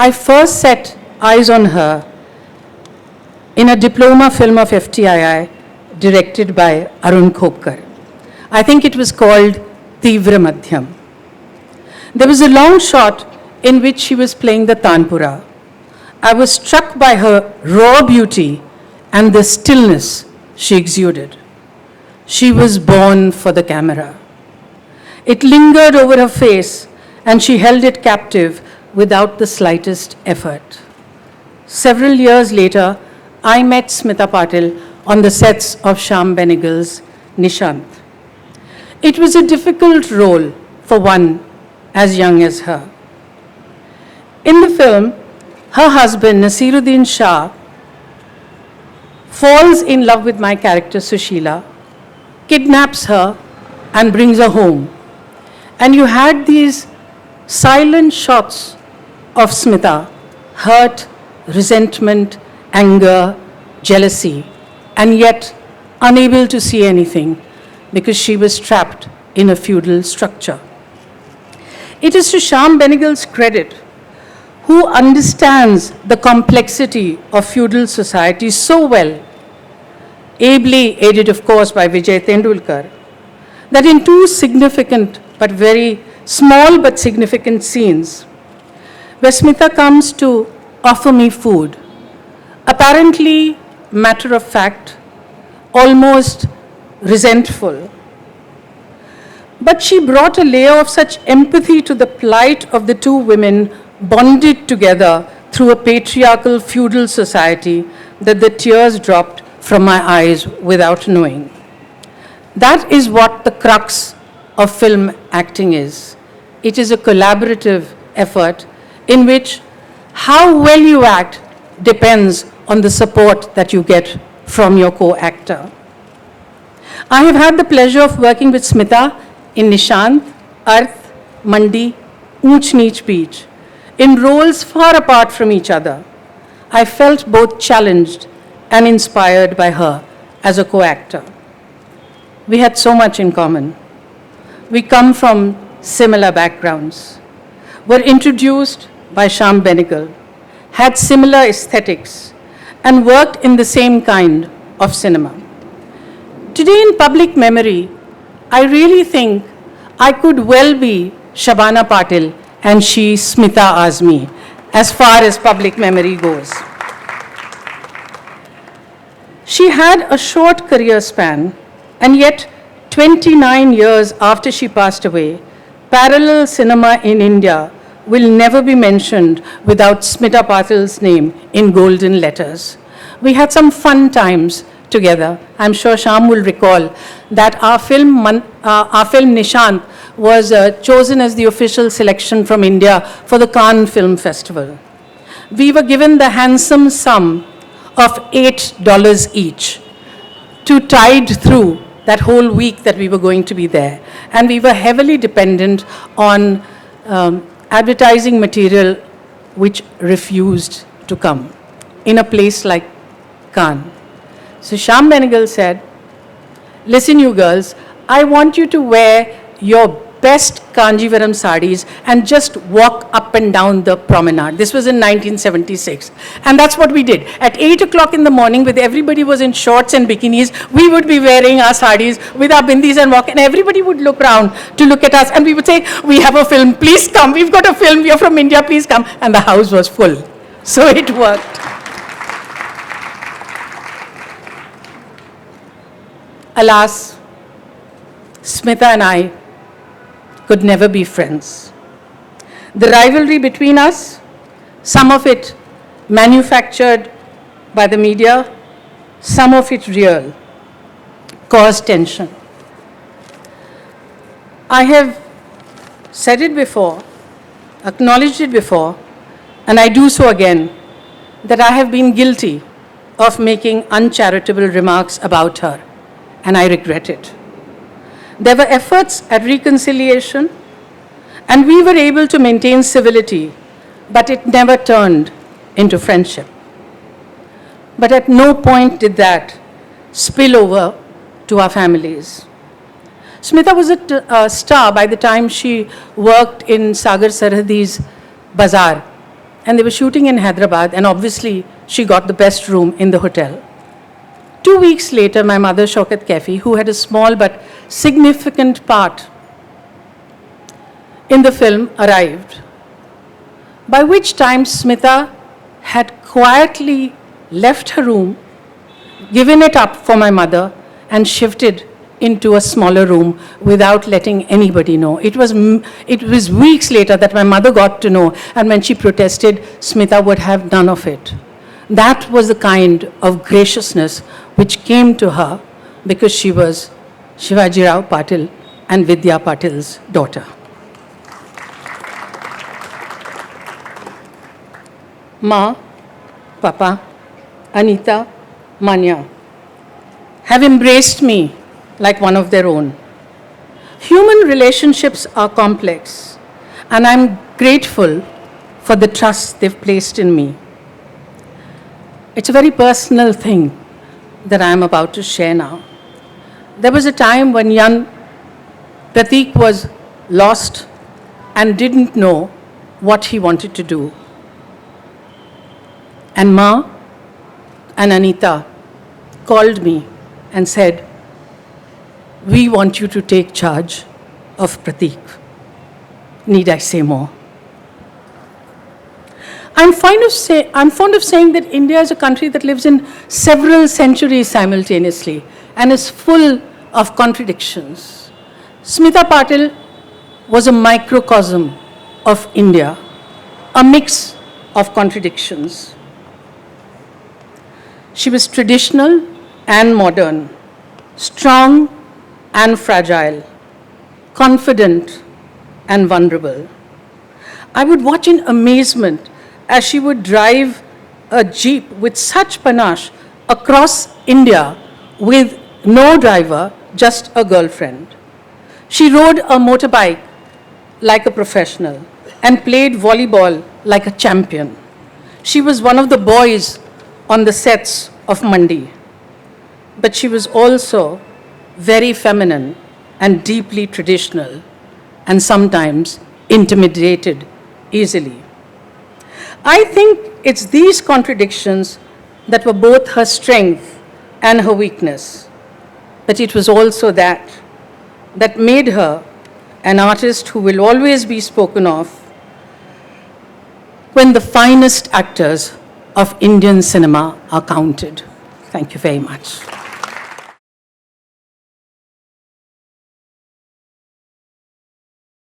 I first set eyes on her in a diploma film of FTII directed by Arun Khopkar. I think it was called Tivra Madhyam. There was a long shot in which she was playing the Tanpura. I was struck by her raw beauty and the stillness she exuded. She was born for the camera. It lingered over her face and she held it captive without the slightest effort. Several years later, I met Smita Patil on the sets of Shyam Benegal's Nishant. It was a difficult role for one as young as her. In the film, her husband, Nasiruddin Shah, falls in love with my character, Sushila, kidnaps her and brings her home. And you had these silent shots of Smita, hurt, resentment, anger, jealousy, and yet unable to see anything because she was trapped in a feudal structure. It is to Shyam Benegal's credit, who understands the complexity of feudal society so well, ably aided of course by Vijay Tendulkar, that in two significant but very small but significant scenes, where Smita comes to offer me food, apparently matter of fact, almost resentful. But she brought a layer of such empathy to the plight of the two women bonded together through a patriarchal feudal society that the tears dropped from my eyes without knowing. That is what the crux of film acting is. It is a collaborative effort in which how well you act depends on the support that you get from your co-actor. I have had the pleasure of working with Smita in Nishant, Arth, Mandi, Unch Neech Beach, in roles far apart from each other. I felt both challenged and inspired by her as a co-actor. We had so much in common. We come from similar backgrounds, were introduced by Shyam Benegal, had similar aesthetics, and worked in the same kind of cinema. Today in public memory, I really think I could well be Shabana Patil and she Smita Azmi, as far as public memory goes. She had a short career span, and yet 29 years after she passed away, parallel cinema in India will never be mentioned without Smita Patil's name in golden letters. We had some fun times together. I'm sure Shyam will recall that our film Nishant was chosen as the official selection from India for the Cannes Film Festival. We were given the handsome sum of $8 each to tide through that whole week that we were going to be there. And we were heavily dependent on advertising material which refused to come in a place like Cannes. So Shyam Benegal said, listen you girls, I want you to wear your best Kanjivaram sarees and just walk up and down the promenade. This was in 1976. And that's what we did. At 8 o'clock in the morning, with everybody was in shorts and bikinis, we would be wearing our sarees with our bindis and walk, and everybody would look around to look at us, and we would say, we have a film, please come, we've got a film, we are from India, please come. And the house was full. So it worked. Alas, Smita and I could never be friends. The rivalry between us, some of it manufactured by the media, some of it real, caused tension. I have said it before, acknowledged it before, and I do so again, that I have been guilty of making uncharitable remarks about her, and I regret it. There were efforts at reconciliation, and we were able to maintain civility, but it never turned into friendship. But at no point did that spill over to our families. Smita was a star by the time she worked in Sagar Sarhadi's Bazaar and they were shooting in Hyderabad, and obviously she got the best room in the hotel. 2 weeks later, my mother, Shaukat Kaifi, who had a small but significant part in the film, arrived, by which time Smita had quietly left her room, given it up for my mother, and shifted into a smaller room without letting anybody know. It was weeks later that my mother got to know, and when she protested, Smita would have none of it. That was the kind of graciousness which came to her because she was Shivaji Rao Patil and Vidya Patil's daughter. Ma, Papa, Anita, Manya have embraced me like one of their own. Human relationships are complex, and I'm grateful for the trust they've placed in me. It's a very personal thing that I'm about to share now. There was a time when young Pratik was lost and didn't know what he wanted to do. And Ma and Anita called me and said, "We want you to take charge of Pratik." Need I say more? I'm fond of saying that India is a country that lives in several centuries simultaneously and is full of contradictions. Smita Patil was a microcosm of India, a mix of contradictions. She was traditional and modern, strong and fragile, confident and vulnerable. I would watch in amazement as she would drive a jeep with such panache across India with no driver, just a girlfriend. She rode a motorbike like a professional and played volleyball like a champion. She was one of the boys on the sets of Mandi, but she was also very feminine and deeply traditional, and sometimes intimidated easily. I think it's these contradictions that were both her strength and her weakness, but it was also that made her an artist who will always be spoken of when the finest actors of Indian cinema are counted. Thank you very much.